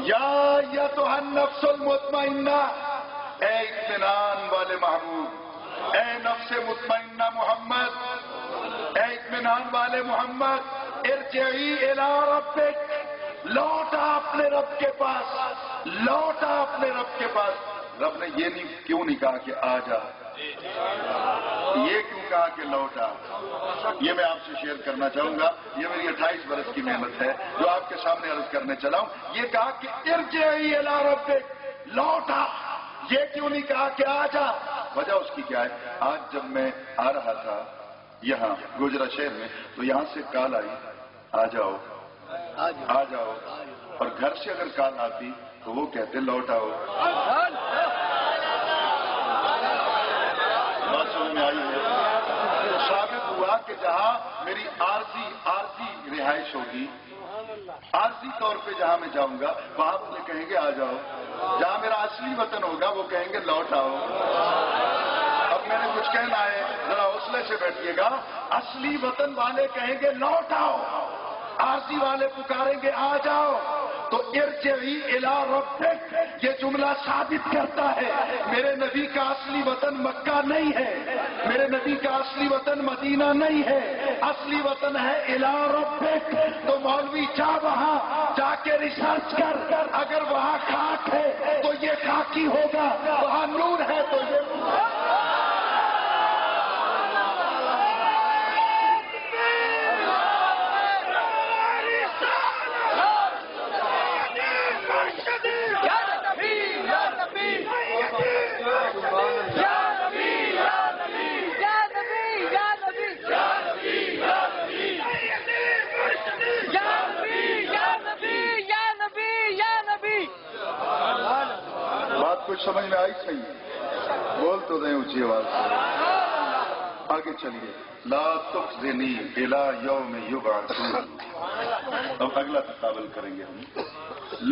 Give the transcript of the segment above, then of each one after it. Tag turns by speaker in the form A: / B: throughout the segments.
A: یا ایتھا النفس المطمئنہ، اے اطمینان والے محبوب، اے نفس مطمئنہ محمد، اے اطمینان والے محمد، ارجعی الی ربک، لوٹا اپنے رب کے پاس، لوٹا اپنے رب کے پاس۔ رب نے یہ کیوں نہیں کہا کہ آ جا، یہ کیوں کہا کہ لوٹا؟ یہ میں آپ سے شیئر کرنا چاہوں گا، یہ میری 28 برس کی محنت ہے جو آپ کے سامنے عرض کرنے چلا ہوں۔ یہ کہا کہ ارجعی الی ربک، لوٹا، یہ کیوں نہیں کہا کہ آ جا؟ وجہ اس کی کیا ہے؟ آج جب میں آ رہا تھا یہاں گجرا شہر میں تو یہاں سے کال آئی، آ جاؤ آ جاؤ، اور گھر سے اگر کال آتی تو وہ کہتے لوٹ آؤ۔ بات سمجھ میں آئی ہے؟ تو ثابت ہوا کہ جہاں میری عارضی رہائش ہوگی، عارضی طور پہ جہاں میں جاؤں گا وہاں مجھے کہیں گے آ جاؤ، جہاں میرا اصلی وطن ہوگا وہ کہیں گے لوٹ آؤ۔ اب میں نے کچھ کہنا ہے، ذرا حوصلے سے بیٹھیے گا۔ اصلی وطن والے کہیں گے لوٹ آؤ، عارضی والے پکاریں گے آ جاؤ۔ تو ارجعی الی ربک، یہ جملہ ثابت کرتا ہے میرے نبی کا اصلی وطن مکہ نہیں ہے، میرے نبی کا اصلی وطن مدینہ نہیں ہے، اصلی وطن ہے الی ربک۔ تو مولوی جا وہاں جا کے ریسرچ کر، اگر وہاں خاک ہے تو یہ خاکی ہوگا، وہاں نور ہے تو یہ کچھ سمجھ میں آئی؟ صحیح بول تو دیں اونچی آواز سے۔ آگے چلیے، لا تخزنی الی یوم یبعثون۔ اب اگلا تقابل کریں گے ہم۔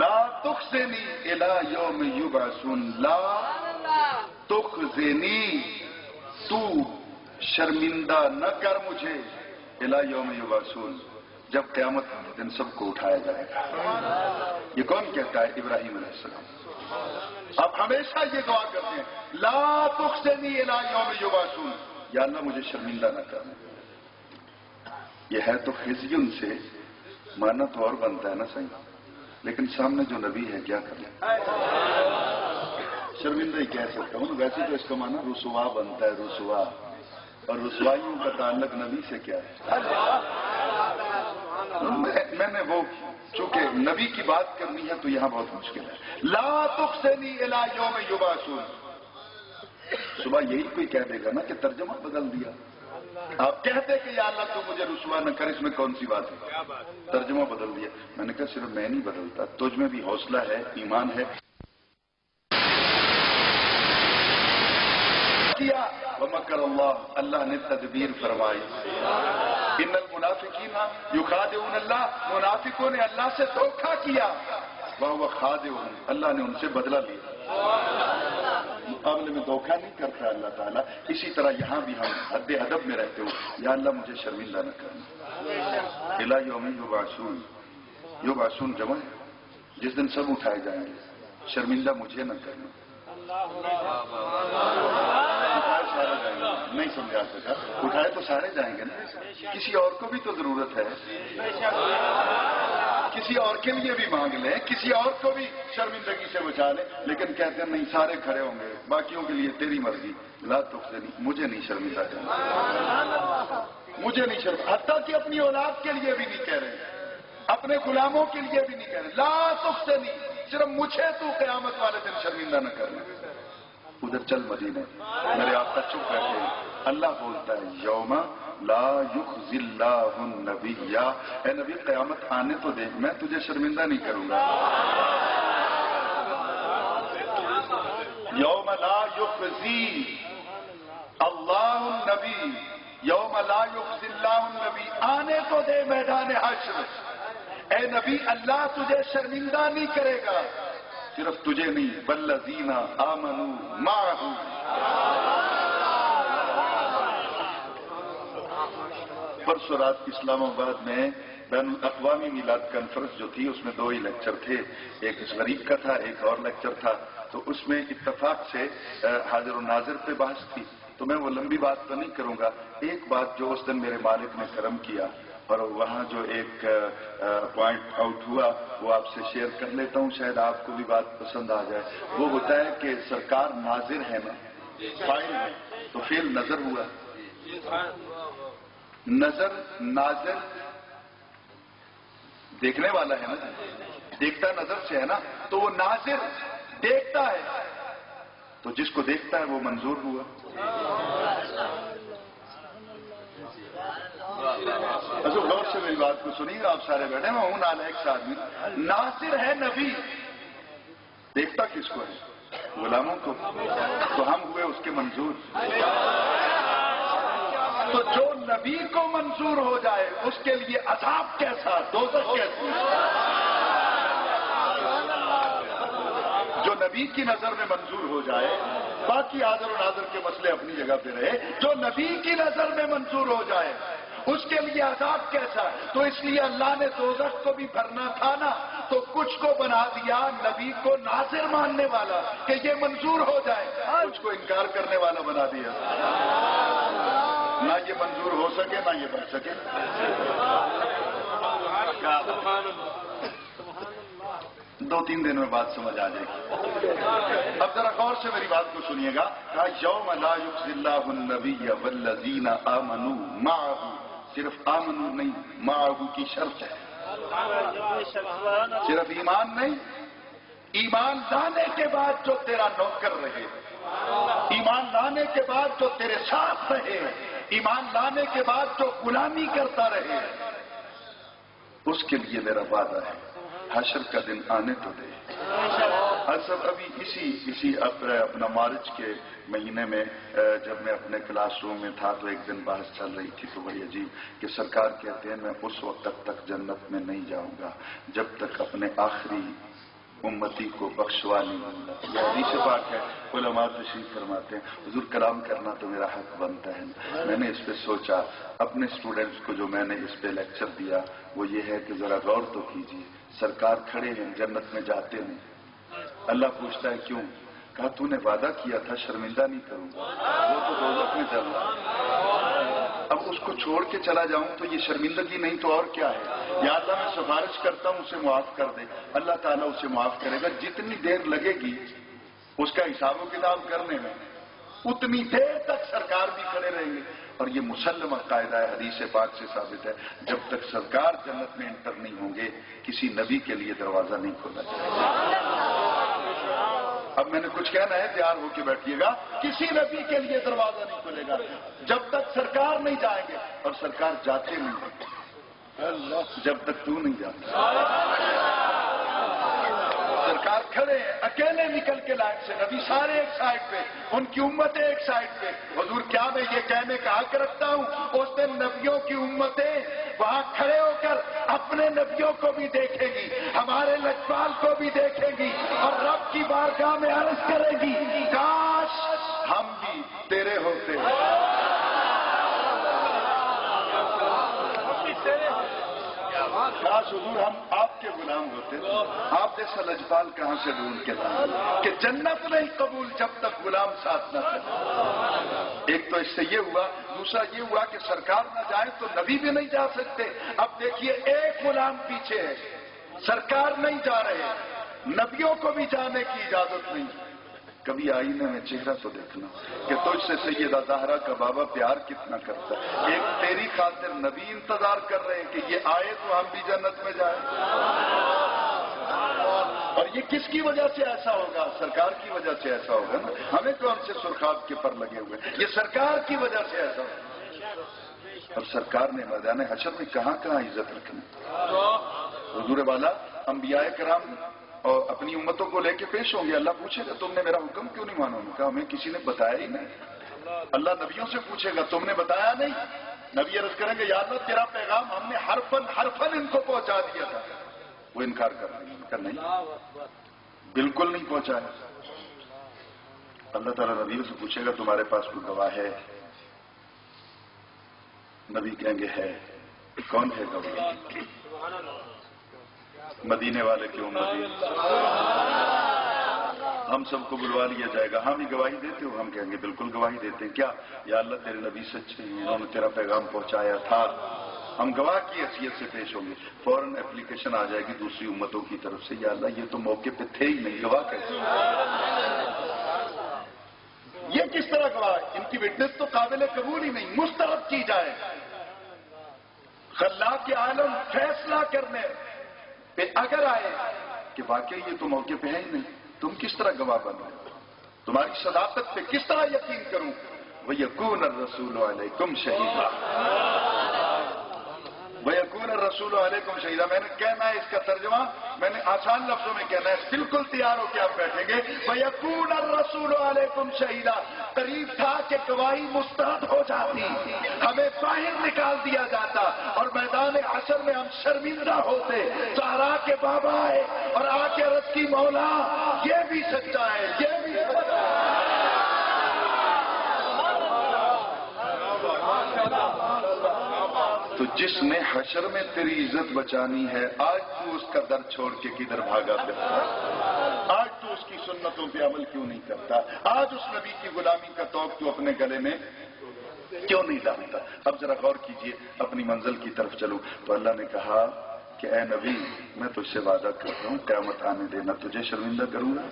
A: لا تخزنی الی یوم یبعثون، لا تخزنی، تو شرمندہ نہ کر مجھے، الی یوم یبعثون، جب قیامت دن سب کو اٹھایا جائے گا۔ یہ کون کہتا ہے؟ ابراہیم علیہ السلام۔ اب ہمیشہ یہ دعا کرتے ہیں، لا تخزنی الی یوم یبعثون، یا اللہ مجھے شرمندہ نہ کرنا۔ یہ ہے تو خزیون سے مانا تو اور بنتا ہے نا صحیح، لیکن سامنے جو نبی ہے کیا کریں، شرمندہ ہی کہہ سکتا ہوں۔ ویسے تو اس کا مانا رسوا بنتا ہے، رسوا، اور رسوائیوں کا تعلق نبی سے کیا ہے؟ میں نے وہ چونکہ نبی کی بات کرنی ہے تو یہاں بہت مشکل ہے۔ لا تخزنی الی یوم یبعثون، صبح یہی کوئی کہہ دے گا نا کہ ترجمہ بدل دیا۔ آپ کہتے کہ یا اللہ تو مجھے رسوا نہ کر، اس میں کون سی بات ہے؟ ترجمہ بدل دیا۔ میں نے کہا صرف میں نہیں بدلتا، تجھ میں بھی حوصلہ ہے، ایمان ہے۔ کیا ومکر اللہ، اللہ نے تدبیر فرمائی۔ ان المنافقین یخادعون اللہ، منافقوں نے اللہ سے دھوکہ کیا، وہو خادعهم، اللہ نے ان سے بدلہ لیا۔ مقابلے میں دھوکہ نہیں کرتا اللہ تعالیٰ۔ اسی طرح یہاں بھی ہم حد ادب میں رہتے ہو، یا اللہ مجھے شرمندہ نہ کرنا۔ الی یوم یبعثون، یبعثون جمع ہے، جس دن سب اٹھائے جائیں گے، شرمندہ مجھے نہ کرنا۔ نہیں سمجھا سکا، اٹھائے تو سارے جائیں گے نا، کسی اور کو بھی تو ضرورت ہے، کسی اور کے لیے بھی مانگ لیں، کسی اور کو بھی شرمندگی سے بچا لیں، لیکن کہتے ہیں نہیں سارے کھڑے ہوں گے، باقیوں کے لیے تیری مرضی۔ لا تخزنی، مجھے نہیں شرمندہ کرنا، مجھے نہیں شرمندہ، حتیٰ کہ اپنی اولاد کے لیے بھی نہیں کہہ رہے، اپنے غلاموں کے لیے بھی نہیں کہہ رہے، لا تخزنی، صرف مجھے تو قیامت والے دن شرمندہ نہ کرنا۔ ادھر چل مدینے، میرے آقا چپ بیٹھے ہیں، اللہ بولتا ہے یوم لا یخزی اللہ النبی، اے نبی قیامت آنے تو دے، میں تجھے شرمندہ نہیں کروں گا۔ یوم لا یخزی اللہ النبی، یوم لا یخزی اللہ النبی، آنے تو دے میدان حشر، اے نبی اللہ تجھے شرمندہ نہیں کرے گا، صرف تجھے نہیں، والذین آمنوا معہ۔ پرسوں رات اسلام آباد میں بین الاقوامی میلاد کانفرنس جو تھی اس میں 2 ہی لیکچر تھے، ایک اس غریب کا تھا، ایک اور لیکچر تھا، تو اس میں اتفاق سے حاضر و ناظر پہ بحث تھی، تو میں وہ لمبی بات تو نہیں کروں گا۔ ایک بات جو اس دن میرے مالک نے کرم کیا اور وہاں جو ایک پوائنٹ آؤٹ ہوا وہ آپ سے شیئر کر لیتا ہوں، شاید آپ کو بھی بات پسند آ جائے۔ وہ ہوتا ہے کہ سرکار ناظر ہے نا فائل میں، تو فعل نظر ہوا، نظر ناظر دیکھنے والا ہے نا، دیکھتا نظر سے ہے نا، تو وہ ناظر دیکھتا ہے، تو جس کو دیکھتا ہے وہ منظور ہوا۔ غور سے میری بات کو سنیے، آپ سارے بیٹھے، میں ہوں نالائق آدمی، ناظر ہے نبی، دیکھتا کس کو ہے؟ غلاموں کو، تو ہم ہوئے اس کے منظور۔ تو جو نبی کو منظور ہو جائے اس کے لیے عذاب کیسا، دوزخ کیسی؟ جو نبی کی نظر میں منظور ہو جائے، باقی حاضر و ناظر کے مسئلے اپنی جگہ پہ رہے، جو نبی کی نظر میں منظور ہو جائے اس کے لیے عذاب کیسا؟ تو اس لیے اللہ نے دوزخ کو بھی بھرنا تھا نا، تو کچھ کو بنا دیا نبی کو ناظر ماننے والا کہ یہ منظور ہو جائے، کچھ کو انکار کرنے والا بنا دیا، نہ یہ منظور ہو سکے نہ یہ بن سکے۔ 2-3 دن میں بات سمجھ آ جائے گی۔ اب ذرا غور سے میری بات کو سنیے گا، کہا یوم لا یخزی اللہ النبی والذین آمنوا معہ، صرف آمنوا نہیں، معہ کی شرط ہے، صرف ایمان نہیں، ایمان لانے کے بعد جو تیرا نوکر رہے، ایمان لانے کے بعد جو تیرے ساتھ رہے، ایمان لانے کے بعد جو غلامی کرتا رہے، اس کے لیے میرا وعدہ ہے، حشر کا دن آنے تو دے۔ اصل ابھی اسی اپنا مارچ کے مہینے میں جب میں اپنے کلاس روم میں تھا تو ایک دن بحث چل رہی تھی، تو بڑی عجیب کہ سرکار کہتے ہیں میں اس وقت تک جنت میں نہیں جاؤں گا جب تک اپنے آخری امتی کو بخشوا نہیں ہوں گا۔ یہ حدیث پاک ہے، علماء تشریف فرماتے ہیں، حضور کلام کرنا تو میرا حق بنتا ہے۔ میں نے اس پہ سوچا، اپنے اسٹوڈنٹس کو جو میں نے اس پہ لیکچر دیا وہ یہ ہے کہ ذرا غور تو کیجیے، سرکار کھڑے ہیں جنت میں جاتے ہیں، اللہ پوچھتا ہے کیوں؟ کہا تو نے وعدہ کیا تھا شرمندہ نہیں کروں گا، وہ تو دوزخ میں چل رہا ہے، اب اس کو چھوڑ کے چلا جاؤں تو یہ شرمندگی نہیں تو اور کیا ہے؟ یا اللہ میں سفارش کرتا ہوں اسے معاف کر دے، اللہ تعالیٰ اسے معاف کرے گا، جتنی دیر لگے گی اس کا حساب و کتاب کرنے میں اتنی دیر تک سرکار بھی کھڑے رہیں گے۔ اور یہ مسلمہ قاعدہ ہے، حدیث پاک سے ثابت ہے، جب تک سرکار جنت میں انٹر نہیں ہوں گے کسی نبی کے لیے دروازہ نہیں کھولا جائے گا۔ اب میں نے کچھ کہنا ہے، تیار ہو کے بیٹھیے گا، کسی نبی کے لیے دروازہ نہیں کھلے گا جب تک سرکار نہیں جائیں گے، اور سرکار جاتے نہیں ہیں جب تک تو نہیں جاتا۔ سرکار کھڑے ہیں اکیلے نکل کے لائن سے، نبی سارے ایک سائڈ پہ، ان کی امتیں ایک سائڈ پہ۔ حضور کیا میں یہ کہنے کا حق رکھتا ہوں اس دن نبیوں کی امتیں وہاں کھڑے ہو کر اپنے نبیوں کو بھی دیکھیں گی، ہمارے لجپال کو بھی دیکھیں گی، اور رب کی بارگاہ میں عرض کرے گی کاش ہم بھی تیرے ہوتے۔ کاش حضور ہم آپ کے غلام ہوتے، آپ جیسا لجپال کہاں سے ڈھونڈ کے لائیں کہ جنت نہیں قبول جب تک غلام ساتھ نہ کرے۔ ایک تو اس سے یہ ہوا، دوسرا یہ ہوا کہ سرکار نہ جائے تو نبی بھی نہیں جا سکتے۔ اب دیکھیے ایک غلام پیچھے ہے، سرکار نہیں جا رہے، نبیوں کو بھی جانے کی اجازت نہیں۔ کبھی آئینے میں چہرہ تو دیکھنا کہ تجھ سے سیدہ زہرا کا بابا پیار کتنا کرتا ہے، ایک تیری خاطر نبی انتظار کر رہے ہیں کہ یہ آئے تو ہم بھی جنت میں جائیں۔ اور یہ کس کی وجہ سے ایسا ہوگا؟ سرکار کی وجہ سے ایسا ہوگا نا، ہمیں کون سے سرخاب کے پر لگے ہوئے، یہ سرکار کی وجہ سے ایسا ہوگا۔ اور سرکار نے میدان حشر میں کہاں کہاں عزت رکھنی۔ حضور والا انبیاء کرام اور اپنی امتوں کو لے کے پیش ہوں گے، اللہ پوچھے گا تم نے میرا حکم کیوں نہیں مانا؟ کہا ہمیں کسی نے بتایا ہی نہیں۔ اللہ نبیوں سے پوچھے گا تم نے بتایا نہیں؟ نبی عرض کریں گے یا اللہ تیرا پیغام ہم نے حرفن ان کو پہنچا دیا تھا، وہ انکار کر رہے ہیں کہ نہیں بالکل نہیں پہنچایا۔ اللہ تعالیٰ نبیوں سے پوچھے گا تمہارے پاس کوئی گواہ ہے؟ نبی کہیں گے ہے، کون ہے گواہ؟ مدینے والے کی امتی۔ ہم سب کو بلوا لیا جائے گا، ہم ہی گواہی دیتے ہو؟ ہم کہیں گے بالکل گواہی دیتے ہیں۔ کیا؟ یا اللہ تیرے نبی سچے ہیں، انہوں نے تیرا پیغام پہنچایا تھا۔ ہم گواہ کی حیثیت سے پیش ہوں گے۔ فوراً اپلیکیشن آ جائے گی دوسری امتوں کی طرف سے، یا اللہ یہ تو موقع پہ تھے ہی نہیں، گواہ کیسے؟ یہ کس طرح گواہ؟ ان کی وٹنس تو قابل قبول ہی نہیں، مسترد کی جائے۔ خلاق عالم فیصلہ کرنے پہ اگر آئے کہ واقعی یہ تو موقع پہ ہے ہی نہیں، تم کس طرح گواہ بنو؟ تمہاری صداقت پہ کس طرح یقین کروں؟ وَيَكُونَ الرَّسُولُ عَلَيْكُمْ شَهِيدًا، وَيَكُونَ الرَّسُولُ عَلَيْكُمْ شَهِيدًا۔ میں نے کہنا ہے اس کا ترجمہ، میں نے آسان لفظوں میں کہنا ہے، بالکل تیار ہو کے آپ بیٹھیں گے۔ وَيَكُونَ الرَّسُولُ عَلَيْكُمْ شَهِيدًا، قریب تھا کہ گواہی مسترد ہو جاتی، ہمیں باہر نکال دیا جاتا اور میدان حشر میں ہم شرمندہ ہوتے۔ سہرا کے بابا آئے اور آ کے عرض کی مولا یہ بھی سچا ہے، یہ بھی سچا ہے۔ تو جس نے حشر میں تیری عزت بچانی ہے، آج تو اس کا در چھوڑ کے کدھر بھاگا پھرتا؟ آج تو اس کی سنتوں پہ عمل کیوں نہیں کرتا؟ آج اس نبی کی غلامی کا توق تو اپنے گلے میں کیوں نہیں ڈالتا؟ اب ذرا غور کیجئے، اپنی منزل کی طرف چلو۔ تو اللہ نے کہا کہ اے نبی میں تجھ سے وعدہ کرتا ہوں قیامت آنے دینا تجھے شرمندہ کروں گا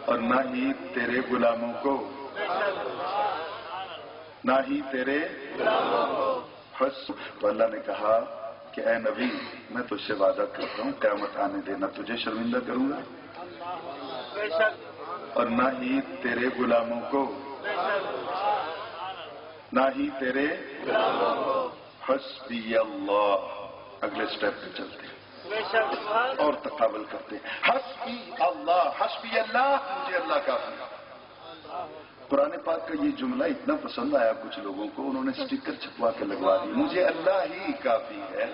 A: اور نہ ہی تیرے غلاموں کو، نہ ہی تیرے حس۔ تو اللہ نے کہا کہ اے نبی میں تجھ سے وعدہ کرتا ہوں قیامت آنے دینا تجھے شرمندہ کروں گا اور نہ ہی تیرے غلاموں کو، نہ ہی تیرے حسبی اللہ۔ اگلے سٹیپ پہ چلتے ہیں اور تقابل کرتے ہیں۔ حسبی اللہ، حسبی اللہ، مجھے اللہ کافی ہے۔ قرآن پاک کا یہ جملہ اتنا پسند آیا کچھ لوگوں کو، انہوں نے سٹیکر چھپوا کے لگوا دی، مجھے اللہ ہی کافی ہے۔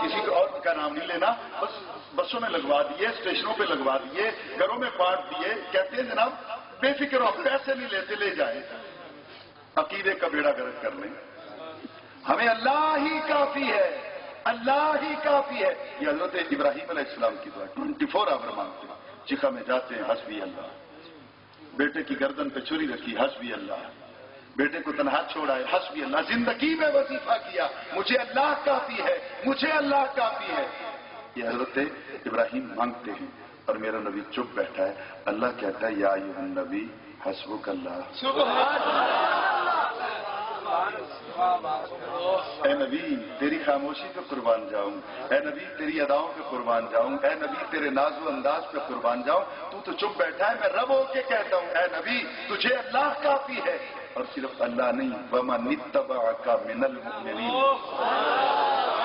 A: کسی کو اور کا نام نہیں لینا، بس بسوں میں لگوا دیے، اسٹیشنوں پہ لگوا دیے، گھروں میں بانٹ دیے، کہتے ہیں جناب بے فکر ہو، پیسے نہیں لیتے، لے جائیں، عقیدے کا بیڑا گرک کر لیں۔ ہمیں اللہ ہی کافی ہے، اللہ ہی کافی ہے۔ یہ حضرت ابراہیم علیہ السلام کی دعا 24 آور مانگتے ہیں، چکھا میں جاتے ہیں حسبی اللہ، بیٹے کی گردن پہ چھری رکھی حسبی اللہ، بیٹے کو تنہا چھوڑا ہے حسبی اللہ، زندگی میں وظیفہ کیا مجھے اللہ کافی ہے، مجھے اللہ کافی ہے۔ یہ حضرت ابراہیم مانگتے ہیں اور میرا نبی چپ بیٹھا ہے۔ اللہ کہتا ہے یا ایھا النبی حسبک اللہ۔ اے نبی تیری خاموشی پہ قربان جاؤں، اے نبی تیری اداؤں پہ قربان جاؤں، اے نبی تیرے ناز و انداز پہ قربان جاؤں، تو چپ بیٹھا ہے، میں رب ہو کے کہتا ہوں اے نبی تجھے اللہ کافی ہے۔ اور صرف اللہ نہیں، وَمَنِ اتَّبَعَكَ مِنَ الْمُؤْمِنِينَ،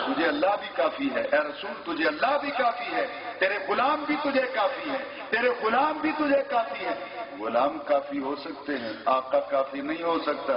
A: تجھے اللہ بھی کافی ہے، اے رسول تجھے اللہ بھی کافی ہے، تیرے غلام بھی تجھے کافی ہے، تیرے غلام بھی تجھے کافی ہے۔ غلام کافی ہو سکتے ہیں، آقا کافی نہیں ہو سکتا۔